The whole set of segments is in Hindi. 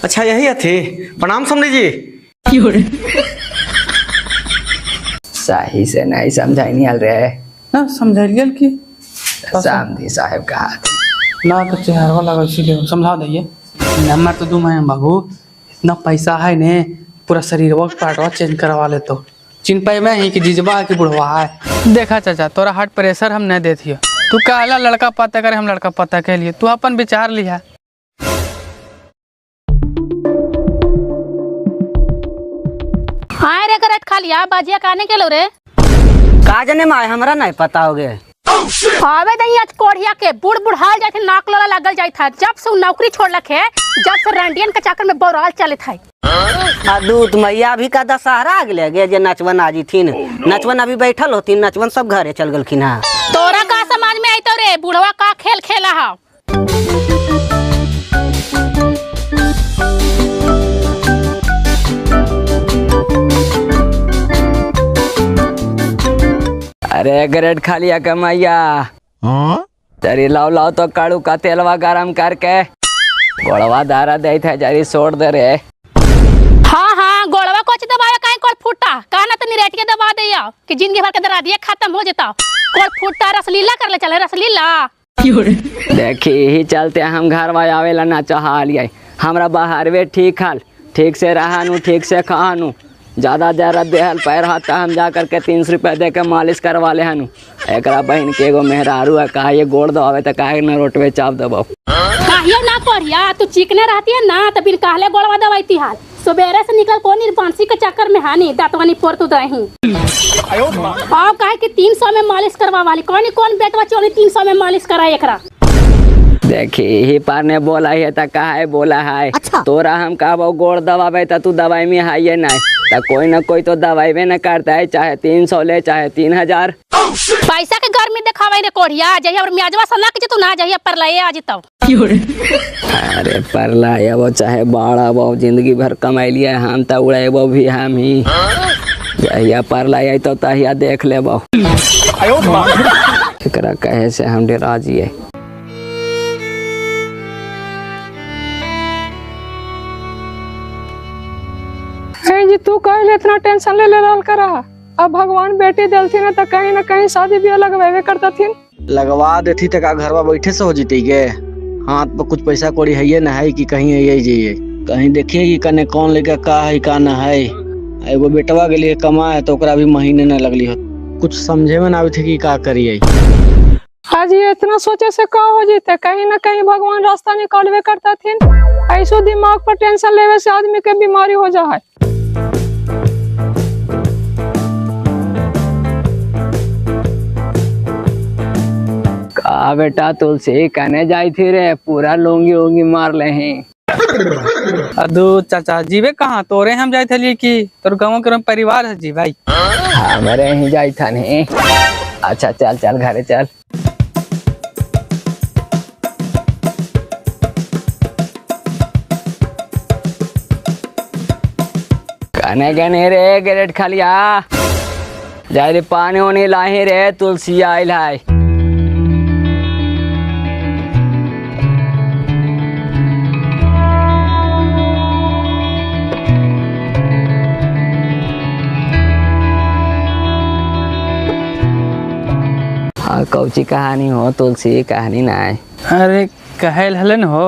अच्छा यही थे। प्रणाम समझी जी। सही से नहीं समझाई नहीं रहे ना समझाइए कि सामधी साहब का हाथ ना तो चेहरा लगा इसीलिए समझा दइए। नंबर तो दूँ मैं बाबू, इतना पैसा है ने पूरा शरीर वो पार्टवा चेंज करवा ले तो चिन्ह पाए मैं ही कि जिजबा की बुढ़वा है। देखा चाचा तोरा हार्ट प्रेशर हम नहीं देती तू कहला लड़का पता करे, हम लड़का पता के लिए तू अपन विचार लिया। हाँ रे करट खा लिया बाजिया काने के लो रे का जने माय हमरा नहीं पता हो गए। आवे नहीं आज कोढ़िया के बुढ़ बुढ़ाल जाए थे, नाक लोला लगल जाए था जब से नौकरी छोड़ रखे, जब से रंडियन के चक्कर में बौराल चले थे। दूत मैया भी का दशहरा आ गए गे जे नचवन आजी थीन, नचवन अभी बैठल होती, नचवन सब घरे चल गलखिन। हाँ तोरा का समाज में आई तो रे बुढ़वा का खेल खेला हा। अरे ग्रेड खा लिया कमाइया जरी लाओ लाओ तो काड़ू का तेलवा गरम करके गोड़वा दारा दे थे जरी छोड़ दे रे। हाँ हाँ गोड़वा कोच दबाया काहे कोल फूटा कहना तो निरेट के दबा दे कि जिंदगी भर के दरा दिए खत्म हो जाता। कोल फूटा रसलीला कर ले चले रसलीला। देखी ही चलते हम घर आवेला ना चाह लिया हमरा बाहर वे ठीक हाल ठीक से रहा ठीक से खानू ज्यादा जरा देहल पैर हाथा हम जा करके 300 रुपया दे के मालिश करवा ले हनु। एक बहन के एगो मेहरारू है कहा ये गोड़ दबावे तो काहे न रोटवे चाप दबाओ काहियो ना कोढ़िया तू चिकने रहती है ना तो बिन कहले गोड़वा दवाई हाल सुबेरे से निकल को निर्बांसी के चक्कर में हानि दातवानी पोर तू दही आप कहे कि 300 में मालिश करवा वाली कौन बेटवा चोरी 300 में मालिश करा एकरा। देखी ही पार ने बोला है तो कहा बोला है। अच्छा। तोरा हम कहबो गोड़ दबावे तो तू दवाई में है नहीं तो कोई ना कोई तो दवाई में न करता है, चाहे 300 ले चाहे 3000। पैसा के घर में दिखावे रे कोढ़िया जहिया मियाजवा सना के तू ना जहिया पर लए आज तब। अरे परला ये वो चाहे बाड़ा वो जिंदगी भर कमाई लिया हम तो उड़े वो भी हम ही जहिया परला ये तो तहिया देख ले वो एकरा कहे से हम डरा जिए। जी तू कहे इतना टेंशन ले रहल करा, अब भगवान बेटी दिलथी न कहीं शादी ब्याह लगवावे करता थी। लगवा देती तो का घरवा बैठे से हो जीती गे। हाथ पर कुछ पैसा कौड़ी है ना है कि कहीं यही जाइए कहीं देखिए कि कने कौन लेके का है का न है। एगो बेटवा के लिए कमाए तो ओकरा भी महीने न लगली हो, कुछ समझे में ना आवे थे कि का करिए। आज ये इतना सोचे से का हो जीते, कहीं न कहीं भगवान रास्ता निकालवे करता थी। ऐसो दिमाग पर टेंशन लेवे से आदमी के बीमारी हो जा है। का बेटा तुलसी कहने जाई थी रे पूरा लोंगी ओंगी मार ले हैं। अदू चाचा जीवे कहाँ तोरे हम जाए थे कि तोर गाँव के परिवार है जी भाई हमारे ही जाई था नहीं। अच्छा चल चल घरे चल। कहने गने रे ग्रेट खा लिया जाए पानी उनी लाही रे तुलसी आइल है। कौची कहानी हो तुलसी कहानी ना है। अरे कहल हलन हो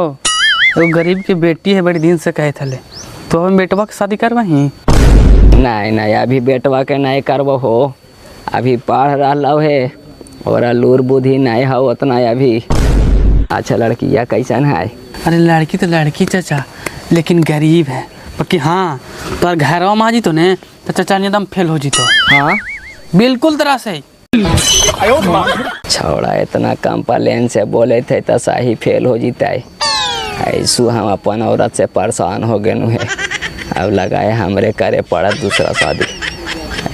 वो गरीब की बेटी है बड़ी दिन से कहे थले तो हम बेटवा की शादी करवाही। नहीं नहीं अभी बेटवा के नहीं करबो हो, अभी पढ़ रहा है और लूर बुद्धि नहीं हो उतना अभी। अच्छा लड़किया कैसन है? अरे लड़की तो लड़की चाचा लेकिन गरीब है बाकी हाँ तो घरवा में आ जी तो ने तो चाचा ने एकदम फेल हो जी तो। हाँ बिल्कुल तरह से छोड़ा इतना कम प्लेन से बोले थे तो सही फेल हो जीता है। ऐसू हम अपन औरत से परेशान हो गए है, अब लगाए हमरे करे पड़ा दूसरा शादी।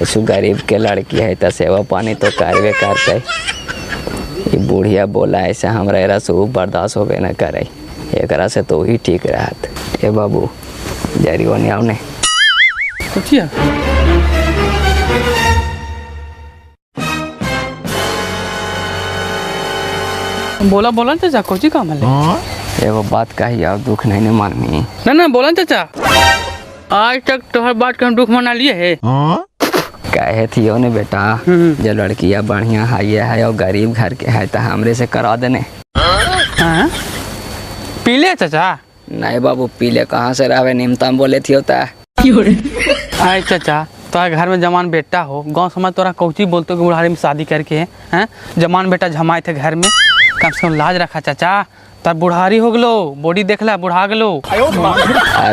ऐसू गरीब के लड़की है तो सेवा पानी तो करवे करते। ये बुढ़िया बोला ऐसे हमरा रस बर्दाश्त होबे न करे, एक से तो ही ठीक रहत। ए बाबू जरी ओने आवने बोला बोला चाचा कोची काम है एगो बात कही और दुख नहीं ने माननी। ना बोला चाचा, आज तक तोहर बात के हम दुख मना लिए है। कहे थी ने बेटा, जो लड़कियां बढ़िया है और गरीब घर के है तो हमरे से करा देने। हाँ? पीले चाचा? नहीं बाबू, पीले कहाँ से रहे, निमता बोले थी होता है। आय चाचा, तोरा घर में जवान बेटा हो, गांव समाज तोरा कौची बोलते कि बुढ़ारी में शादी करके हैं? जवान बेटा जमाए थे घर में, कम से कम लाज रखा चाचा। तर बुढ़ारी हो गलो, बॉडी देख ला, बुढ़ा गलो।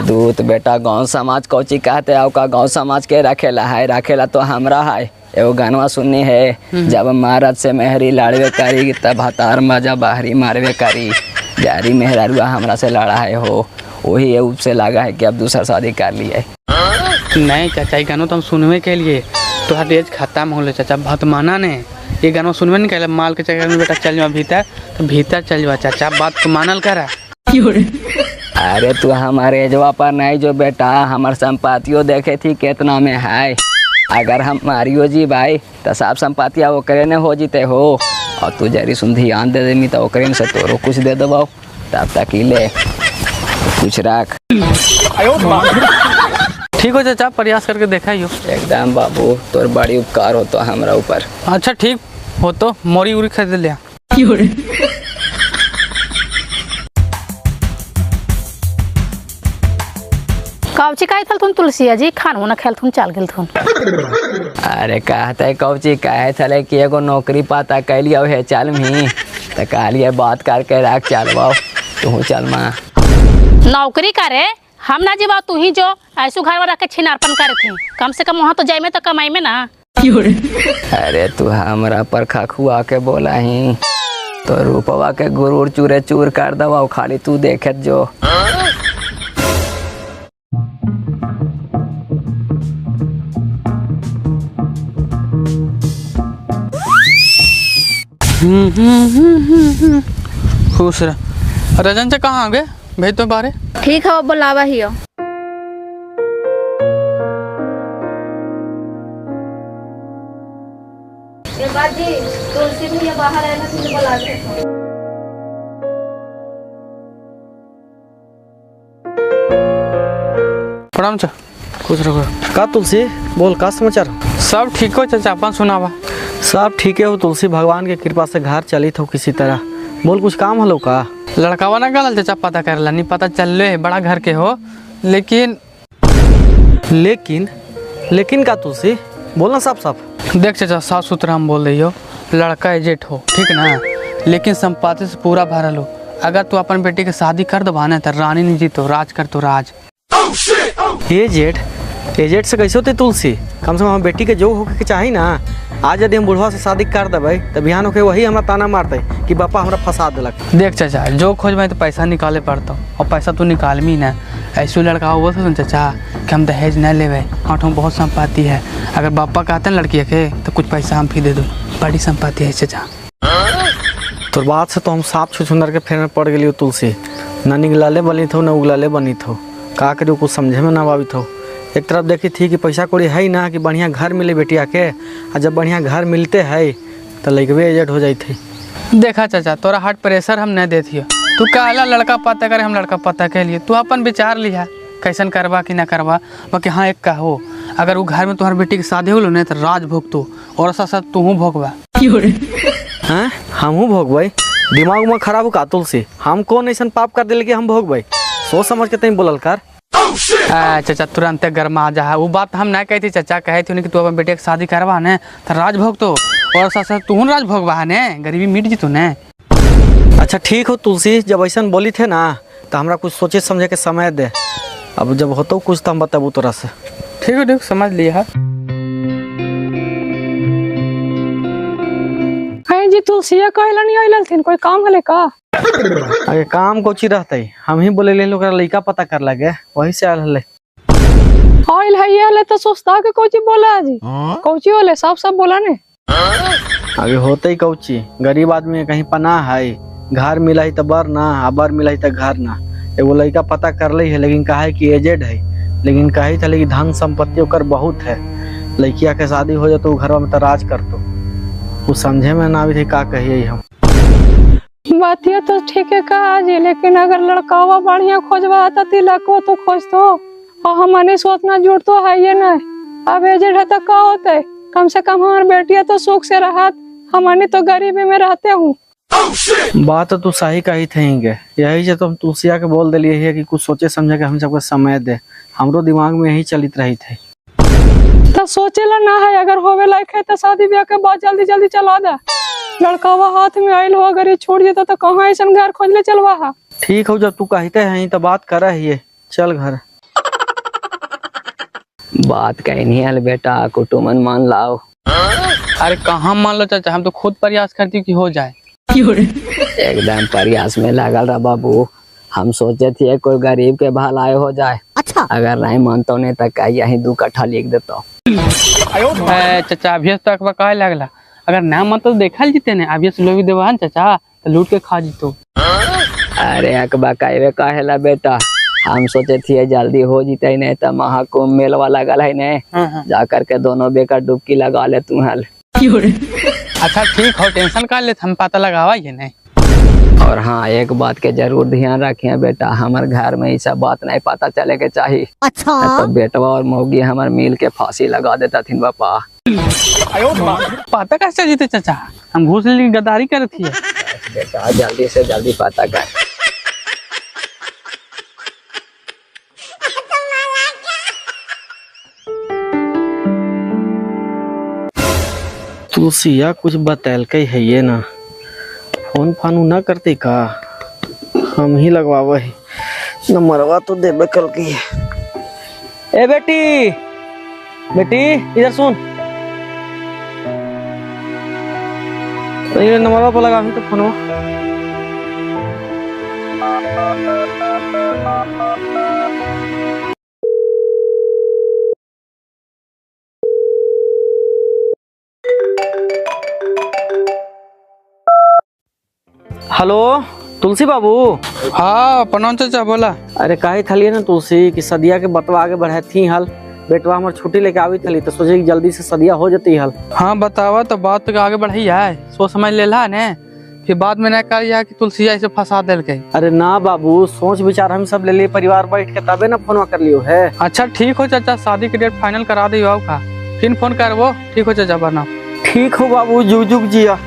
दूत बेटा, गांव समाज कौची कहते है का? गांव समाज के रखेला तो हमरा है। एगो गानवा सुननी है, जब महाराज से मेहरी लाड़वे करी तब हतार मजा बाहरी मारवे करी। जारी मेहरारुआ हमरा से लड़ा है हो, वही ये से लगा है कि अब दूसरा शादी कर लिया। नहीं चाचा, ये गानों तो हम सुनवे के लिए तोहर एज खत्म हो ले चाचा, बहुत माना ने। ये गानवा सुनवे नहीं कहले, माल के चक्कर में बेटा चल जा भीतर, तो भीतर चल जा चाचा, बात तो मानल करा। अरे तू हमारे एजवा पर नहीं जो बेटा, हमार संपत्तियों देखे थी कितना में है। अगर हम मारियो जी भाई तो सब संपत्तियाँ ओकरे ने हो जीते हो, और तू जरी सुन ध्यान दे देमी तो ओकरे में से तोरो कुछ दे दबाओ, तब तक ही ले कुछ रख। ठीक हो चाचा, प्रयास करके देखा ही हो। एकदम बाबू, तोर बड़ी उपकार हो तो हमरा ऊपर। अच्छा ठीक हो तो मोरी उरी खरीद लिया। कौची का थल तुम तुलसिया जी, खानो न खेल तुम चल गेल तुम। अरे कहते कौची कहे थले कि एगो नौकरी पाता कैलियो है चल मी, तो कहलिए बात करके रख चलवाओ, तू चल माँ। नौकरी करे हम ना जीवा, तू ही जो ऐसू घर में रख के छिनारपन करे थे, कम से कम वहाँ तो जाए में तो कमाई में ना। अरे तू हमरा पर खखुआ के बोला ही तो रूपवा के गुरूर चूरे चूर कर दवा, खाली तू देखत जो। खुश रह। रजन से कहाँ आ गए? भेज तो बारे। ठीक है, वो बुलावा ही हो। तुलसी भैया बाहर आए ना, तुझे बुला के। प्रणाम चा, खुश रहो। का तुलसी बोल, का समाचार? सब ठीक हो चाचा, अपन सुनावा। सब ठीक है हो तुलसी, भगवान के कृपा से घर चली हो किसी तरह। बोल, कुछ काम हलो का? लड़कावा ना गल चाचा, पता कर ला, नहीं पता चल ले बड़ा घर के हो, लेकिन लेकिन का तुलसी बोलना साफ साफ। देख चाचा, साफ सुथरा हम बोल रही हो, लड़का एजेट हो ठीक ना, लेकिन संपत्ति से पूरा भरल हो। अगर तू अपन बेटी के शादी कर दबा ना तो रानी नहीं जीतो, राज कर तो राज। एजेट से कैसे होते तुलसी? कम से कम हम बेटी के जो होके चाहिए ना। आज यदि हम बुढ़वा से शादी कर देवे तो बिहान होके वही हमरा ताना मारते कि पापा हमरा फंसा दिलक। देख चाचा, जो खोज में तो पैसा निकाले पड़ता, और पैसा तू निकाल मी ना। ऐसे लड़का हुआ था चाचा कि हम दहेज न लेवे, आठों बहुत संपत्ति है। अगर पापा कहते हैं लड़की के तो कुछ पैसा हम भी दे दो, बड़ी संपत्ति है चाचा। तो बात से तो हम साफ छुछुंदर के फेर में पड़ गई तुलसी। न निगलाले बनी थो न उगलाले बनी थो, का करी कुछ समझे में ना आवी थो। एक तरफ देखी थी कि पैसा कौड़ी है ना कि बढ़िया घर मिले बेटिया के, और जब बढ़िया घर मिलते है तो लड़कवे एजेड हो जाती। देखा चाचा, तोरा हार्ट प्रेशर हम नहीं देती, तू कहला लड़का पता करे, हम लड़का पता के लिए, तू अपन विचार लिया कैसन करवा कि ना करवा। बाकी हाँ एक का हो, अगर वो घर में तुम्हारी बेटी की शादी हो लो ना तो राज भोगतो, और साथ साथ तू भोगवा। हाँ हम भोगबई? दिमाग में खराब हो का तुलसी? हम कौन ऐसा पाप कर दिल कि हम भोगबई? सोच समझ के तई बोलल कर। चाचा तुरंत गरमा जा, वो बात हम नहीं कहती चाचा, कहे थी कि तू अपन बेटे की शादी करवा ने तो राज भोगतो, और साथ साथ तू राज भोगवा ने, गरीबी मिट जीतू ने। अच्छा ठीक हो तुलसी, जब ऐसा बोली थे ना तो हमरा कुछ सोचे समझे के समय दे। अब जब होतो कुछ तो हम बताबू तोरा से। ठीक है, देख समझ लिया। जी तुलसिया कहला नहीं आइल थीन, कोई काम हले का? अरे काम कोची रहते, हम ही बोले ले लोग लड़का पता कर लगे, वही से आयल हले। आइल है ये हले तो सोचता के कोची बोला जी, कोची होले साफ साफ बोला ने। अभी होते ही कौची, गरीब आदमी कहीं पनाह है, घर मिला ही तो बर ना, बर मिला ही तो घर ना। एगो लड़का पता कर ली है, लेकिन कहा है कि एजेड है, लेकिन कही था लेकिन धन संपत्ति ओकर बहुत है। लड़किया के शादी हो जाए तो घर में तो राज कर तो, कुछ समझे में ना भी थे का कहिए हम। बात ये तो ठीक है कहा जी, लेकिन अगर लड़कावा बढ़िया खोजवा था तिलको तो खोज तो, और हमने सोचना जुट तो है ये नहीं। अब एजेड है तो क्या होता है, कम से कम हमारी बेटिया तो सुख से रहा, हमने तो गरीबी में रहते हूँ। बात तो तू सही कही थी, यही से तो हम तुलसिया के बोल दिलिए है कि कुछ सोचे समझे के हम सबको समय दे, हमरो दिमाग में यही चलित रही थे। तो सोचेला ना है, अगर होवे लायक है तो शादी ब्याह के बाद जल्दी जल्दी चला दे। लड़कावा हाथ में आयल हो, अगर ये छूट जाता तो कहाँ ऐसा घर खोज ले चलवा हा। ठीक हो, जब तू कहते हैं तो बात कर रही है, चल घर। बात कहनी है बेटा, कुटुमन मान लाओ। अरे कहाँ मान लो चाचा, हम तो खुद प्रयास करती कि हो जाए। एकदम प्रयास में लागल रहा बाबू। हम सोचे थे कोई गरीब के भलाई हो जाए। अच्छा अगर नहीं मानता नहीं तो क्या यही 2 कट्ठा लिख देता। चाचा अभी तक कहे लगला, अगर ना मन तो देखा जीते ने, अभी से लोग देवा चाचा तो लूट के खा जीतो। अरे अकबा कहवे कहेला बेटा, हम सोचे थे जल्दी हो जीते, नहीं तो महाकुंभ मेलवा लगल है ने, जा करके दोनों बेकर डुबकी लगा ले तू हल। अच्छा ठीक हो, टेंशन कर ले, हम पता लगावा ये नहीं। और हाँ, एक बात के जरूर ध्यान रखिए बेटा, हमारे घर में ये सब बात नहीं पता चले के चाहिए। अच्छा तो बेटवा और मौगी हमारे मिल के फांसी लगा देता थी बापा। पता कैसे जीते चाचा, हम घूस ले गद्दारी करती है। बेटा जल्दी से जल्दी पता कर। तुलसिया कुछ बतैल के है ये ना, फोन फानू ना करते का, हम ही लगवावे है, नंबरवा तो देबे कल की। ए बेटी, बेटी इधर सुन, तो ये नंबरवा पर लगा तो फोनवा। हेलो तुलसी बाबू। हाँ प्रणाम चाचा, बोला। अरे काहे थलिए ना तुलसी कि सदिया के बतवा आगे बढ़े थी हल, बेटवा हमार छुट्टी लेके आवी थली तो सोचे कि जल्दी से सदिया हो जाती हल। हाँ बतावा, तो बात तो आगे बढ़ी है, सोच समझ लेला ने, फिर बाद में न कर कि तुलसी ऐसे फंसा दिल के। अरे ना बाबू, सोच विचार हम सब ले लिए परिवार बैठ के, तबे ना फोन कर लियो है। अच्छा ठीक हो चाचा, शादी की डेट फाइनल करा दियो का, फिर फोन कर वो। ठीक हो चाचा, बना। ठीक हो बाबू, जुग जुग जिया।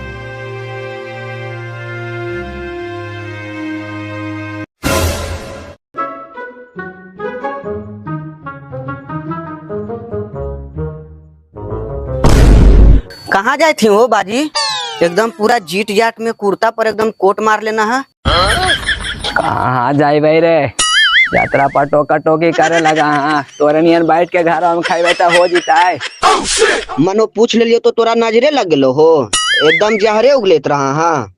कहाँ जाए थी हो बाजी, एकदम पूरा जीट जाट में कुर्ता पर एकदम कोट मार लेना है। कहाँ जाए भाई रे, यात्रा पर टोका टोकी करे लगा। हाँ तोरे नियन बैठ के घर में खाई तो हो जीता है। मनो पूछ ले लियो तो तोरा नजरे लग गेलो हो, एकदम जहरे उगलेत रहा। हाँ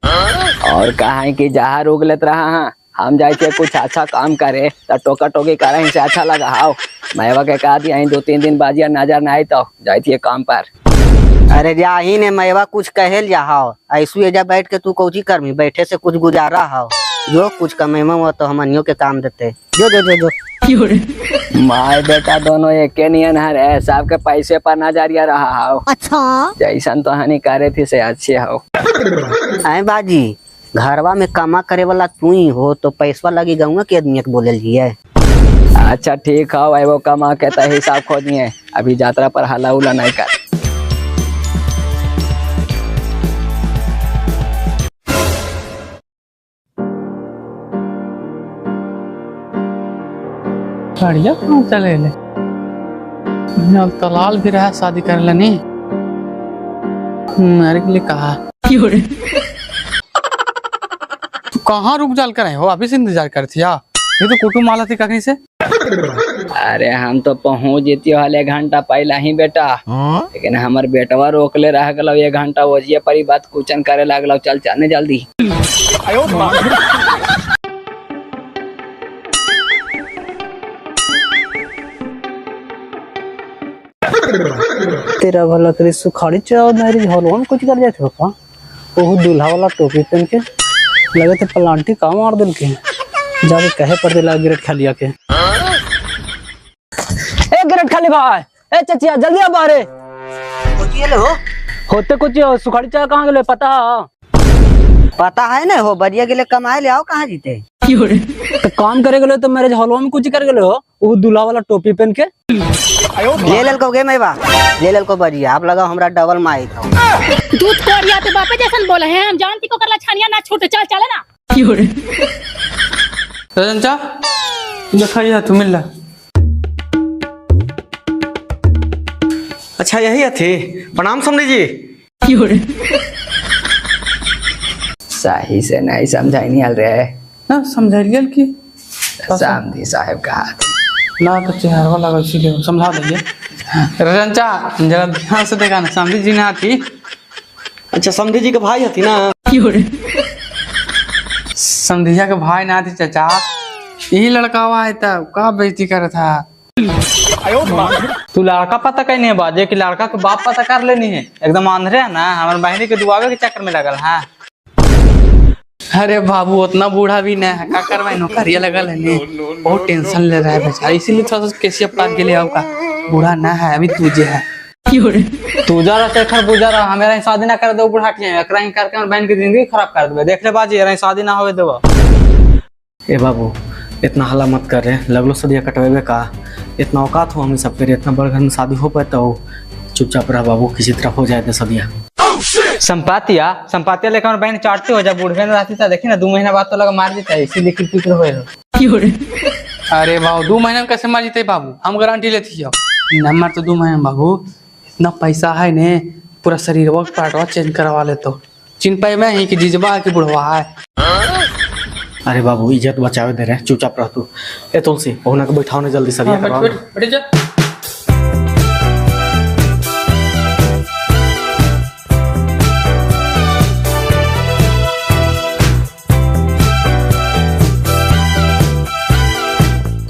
और कहा कि जहर उगलत रहा। हाँ हम जाए थे कुछ अच्छा काम करे तो टोका टोकी करे से अच्छा लगा। हाओ मैवा के कहा दिया 2-3 दिन बाजिया नजर न आई तो जाए थे काम पर। अरे जा ही ने मैवा कुछ कहल जा, हाओ ऐसु एजा बैठ के तू कौची करमी, बैठे से कुछ गुजारा हाओ, जो कुछ कमेमा हुआ तो हमनियों के काम देते। जो जो जो जो माय बेटा दोनों एक के नियन है, सबके पैसे पर नजरिया रहा हाओ। अच्छा जैसन तो हानि करे थी से अच्छे हो। आए बाजी, घरवा में कमा करे वाला तू ही हो, तो पैसा लगी गाँव के आदमी के बोले लिए। अच्छा ठीक है, वो कमा के तो हिसाब खोजिए, अभी यात्रा पर हला उला नहीं कर। बढ़िया कहाँ चले ले, तलाल भी रहा शादी कर लेनी, मेरे के लिए कहा। तू कहाँ रुक जाल करे हो, अभी से इंतजार करती है, ये तो कुटुम वाला थी कहीं से। अरे हम तो पहुँच जेती हल 1 घंटा पहला ही बेटा, लेकिन हमार बेटवा रोकले रह गलो 1 घंटा, वजिए परी बात कुचन करे लगलो। चल चलने जल्दी। तेरा भला तेरी सुखाड़ी चाव मेरी हलवान कुछ कर जाते का, वो दूल्हा वाला टोपी पहन के लगे थे पलांटी का मार दिल के, जाके कहे पड़ दिला गिरट खा लिया के। ए गिरट खाली भाई, ए चचिया जल्दी आ बाहर। हो होते कुछ सुखाड़ी चाय कहाँ गए पता? पता है ना हो बरिया के लिए कमाए ले आओ कहाँ जीते। तो काम करे गए तो मैरिज हॉल में कुछ कर गए हो वो दूल्हा वाला टोपी पहन के। ले लेल को गे मैबा ले लेल को बरिया आप लगा हमरा डबल माई था। दूध कोरिया तो बापे जैसन बोले हैं हम जानती को करला छानिया ना छूटे चल चले ना। रंजा देखा तू मिल रहा। अच्छा यही थे, प्रणाम समझी जी। सही से नहीं समझाई नहीं हल रहे ना समझाइए कि सामधी साहब कहा ना तो चेहरा लगा इसीलिए समझा देंगे। रंजा जरा ध्यान से देखा ना समझी जी ना थी। अच्छा समझी जी के भाई हती ना। समधिया के भाई ना थी चाचा यही लड़का हुआ है तब का बेइज्जती कर था। तू लड़का पता कहीं नहीं बाजे कि लड़का के बाप पता कर लेनी है एकदम आंधरे है ना हमारे बहनी के दुआवे के चक्कर में लगल है। अरे बाबू उतना बूढ़ा भी नहीं है का करवाई नौकरिया लगल है ने बहुत टेंशन ले रहा है बेचारा इसीलिए थोड़ा सा कैसे प्लान के लिए आओ का बूढ़ा ना है अभी तुझे है। तू जा रहा खर बुझा रहा हमेरा शादी ना कर दो बूढ़ा के एकरा ही करके हमारे बहन की जिंदगी खराब कर देबे देख ले बाजी अरे शादी ना होवे देबो। ए बाबू इतना हल्ला मत कर रहे लगलो सदिया कटवेबे का इतना औकात हो हम सबके इतना बड़ घर में शादी हो पाता हो चुपचाप रह बाबू किसी तरह हो जाए तो सदिया। संपातिया लेकर हमारे बहन चाटती हो जा बूढ़े में रहती था देखी ना 2 महीना बाद तो लगा मार देता है इसीलिए फिक्र हो। अरे बाबू 2 महीना में कैसे मार जीते बाबू हम गारंटी लेती हो नंबर तो 2 महीना बाबू इतना पैसा है ने पूरा शरीर वक्त पार्टवा चेंज करवा ले तो चिन पाए मैं ही कि जिजबा की बुढ़वा है। अरे बाबू इज्जत बचावे दे रहे चुपचाप रह तू। ए तुलसी ओहना के बैठाओ ने जल्दी सदिया करवा। बैठ जा।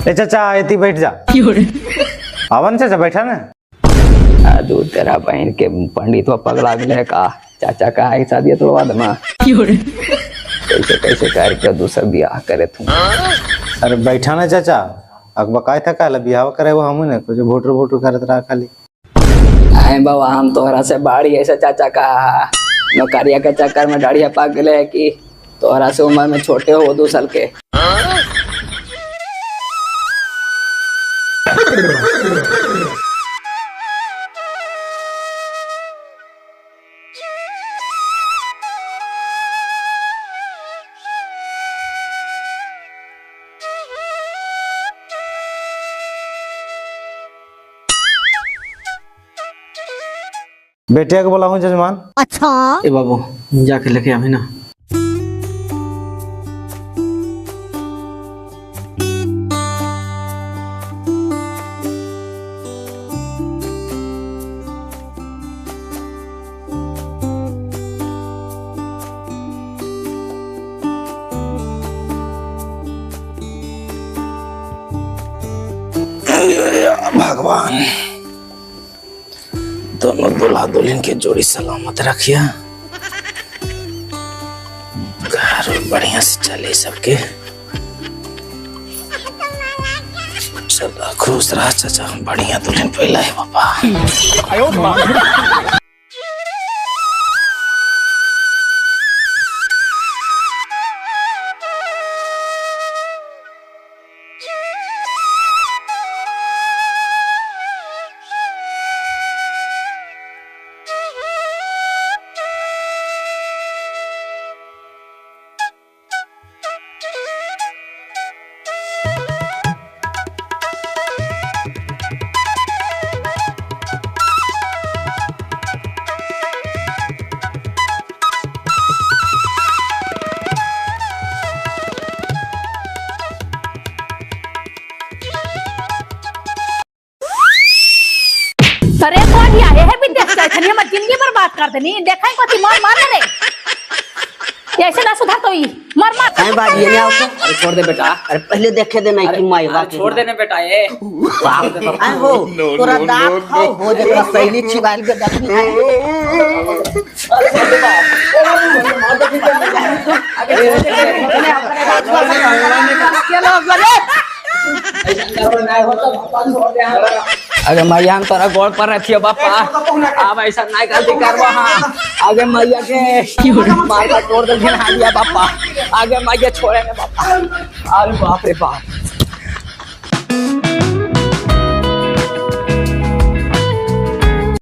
ए चाचा एती बैठ जा। आवन चाचा बैठा ना। दू तेरा बहन के पंडित व पगला गए का चाचा का है शादी तोड़वा दमा कैसे कैसे करके दूसरा ब्याह करे तू। अरे बैठा ना चाचा अकबकाय था काला ब्याह करे वो हम ने कुछ भोटर करत रहा खाली। आए बाबा हम तोहरा से बाड़ी ऐसा चाचा का नौकरिया के चक्कर में दाढ़िया पाक गए है कि तोहरा से उम्र में छोटे हो 2 साल के। बेटिया को बोला हूँ जजमान। अच्छा ए बाबू जाके लेके आवी ना। भगवान दोनों दूल्हा दुल्हन के जोड़ी सलामत रखिया घर बढ़िया से चले सबके चलो खुश रहा चाचा बढ़िया दुल्हन पहला है पापा। अरे कौन या है विदेश जाए थनी हमर जिंदगी बर्बाद कर देनी देखाई कथि मार रे ऐसे ना सुधार तो ई मार कहीं बात ये नहीं आओ तो अरे छोड़ दे बेटा अरे पहले देखे देना कि माईवा छोड़ देने बेटा ये आए हो तोरा दांत हो जेकरा सहेली छिवाल के दांत नहीं अगे मैया हम तोरा गोड़ पर रखियो बापा अब ऐसा नहीं गलती करबो हाँ आगे मैया के मार का तोड़ दे हां दिया बापा आगे मैया छोड़े ने बापा अरे बाप रे बाप